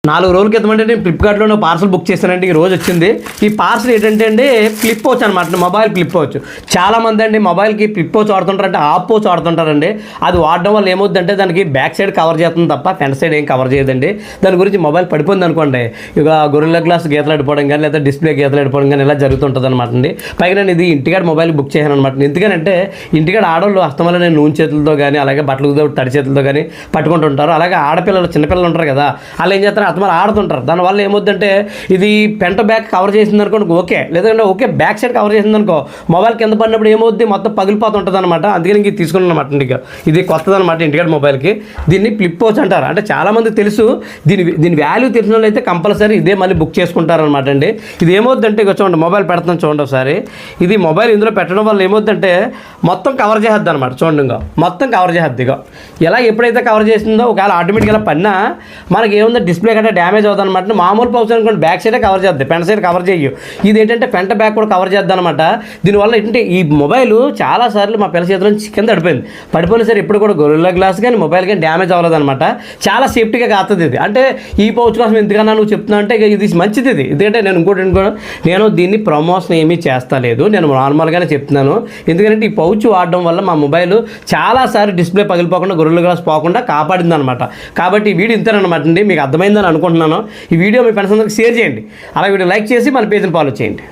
4 రోజుల క్రితం అంటే నేను ఫ్లిప్కార్ట్లో పార్సల్ బుక్ చేశానండి. ఈ రోజు వచ్చింది. ఈ పార్సల్ ఏంటంటే అండి ఫ్లిప్ పౌచ్ అనమాట, మొబైల్ ఫ్లిప్ పౌచ్. చాలామంది అండి మొబైల్కి ఫ్లిప్ పౌచ్ వాడుతుంటారు, అంటే హాఫ్ పౌచ్ వాడుతుంటారండి. అది వాడడం వల్ల ఏమవుతుందంటే దానికి బ్యాక్ సైడ్ కవర్ చేస్తుంది తప్ప ఫ్రంట్ సైడ్ ఏం కవర్ చేయదండి. దాని గురించి మొబైల్ పడిపోయింది అనుకోండి, ఇక గొరిల్లా గ్లాస్ గీతలు అడిపోవడం కానీ లేదా డిస్ప్లే గీతలు అడిపోవడం కానీ ఇలా జరుగుతుంటుంది అనమాట అండి. పైగా నేను ఇది ఇంటికాడ మొబైల్ బుక్ చేశాను అనమాట. ఎందుకంటే ఇంటికాడ ఆడవాళ్ళు హస్తమల్ల నేను నూనె చేతులతో కానీ అలాగే బట్టలు తడి చేతులతో కానీ పట్టుకుంటుంటారు. అలాగే ఆడపిల్లలు చిన్నపిల్లలు ఉంటారు కదా, వాళ్ళు ఏం చేస్తారు అత్తమాల ఆడుతుంటారు. దానివల్ల ఏమవుతుందంటే ఇది పెంట బ్యాక్ కవర్ చేసింది అనుకోండి ఓకే, లేదంటే ఓకే బ్యాక్ సైడ్ కవర్ చేసింది అనుకో మొబైల్ కింద పడినప్పుడు ఏమవుద్ది మొత్తం పగిలిపోతుంటుంది అనమాట. అందుకని ఇంక తీసుకున్నాను అనమాట. ఇంటికి ఇది కొత్తది అనమాట ఇంటికాడ మొబైల్కి. దీన్ని ఫ్లిప్ పౌచ్ అంటారు. అంటే చాలామందికి తెలుసు, దీని వాల్యూ తెలిసిన వాళ్ళు అయితే కంపల్సరీ ఇదే మళ్ళీ బుక్ చేసుకుంటారనమాట అండి. ఇది ఏమవుద్దంటే ఇక చూడండి, మొబైల్ పెడతాను చూడండి ఒకసారి. ఇది మొబైల్ ఇందులో పెట్టడం వల్ల ఏమవుద్దంటే మొత్తం కవర్ చేద్ది అనమాట. చూడండి ఇంకా మొత్తం కవర్ చేద్ది. ఇక ఎలా ఎప్పుడైతే కవర్ చేసిందో ఒకవేళ ఆటోమేటిక్గా పడినా మనకి ఏముందో డిస్ప్లే కంటే డ్యామేజ్ అవుతుంది అనమాట. మామూలు పౌచ్ అనుకోండి బ్యాక్ సైడే కవర్ చేద్ది, ఫ్రంట్ సైడ్ కవర్ చేయు. ఇది ఏంటంటే ఫ్రంట్ బ్యాక్ కూడా కవర్ చేద్దాం అనమాట. దీనివల్ల ఏంటంటే ఈ మొబైల్ చాలాసార్లు మా పిల్ల చేతిలో కింద పడిపోయిన సరే ఎప్పుడు కూడా గొరిల్లా గ్లాస్ కానీ మొబైల్ కానీ డ్యామేజ్ అవ్వలేదు అనమాట. చాలా సేఫ్టీగా కాస్తుంది ఇది. అంటే ఈ పౌచ్ కోసం ఎందుకన్నా నువ్వు చెప్తున్నా అంటే ఇది మంచిది. ఇది ఎందుకంటే నేను నేను దీన్ని ప్రమోషన్ ఏమీ చేస్తలేదు, నేను నార్మల్గానే చెప్తున్నాను. ఎందుకంటే ఈ పౌచ్ వాడడం వల్ల మా మొబైల్ చాలాసార్లు డిస్ప్లే పగిలిపోకుండా గొరిల్లా గ్లాస్ పోకుండా కాపాడింది అనమాట. కాబట్టి ఈ వీడియో ఇంతేనమాట అండి, మీకు అర్థమైందని అనుకుంటున్నాను. ఈ వీడియో మీ ఫ్రెండ్స్ అందరికి షేర్ చేయండి, అలాగే వీడియో లైక్ చేసి మన పేజ్ని ఫాలో చేయండి.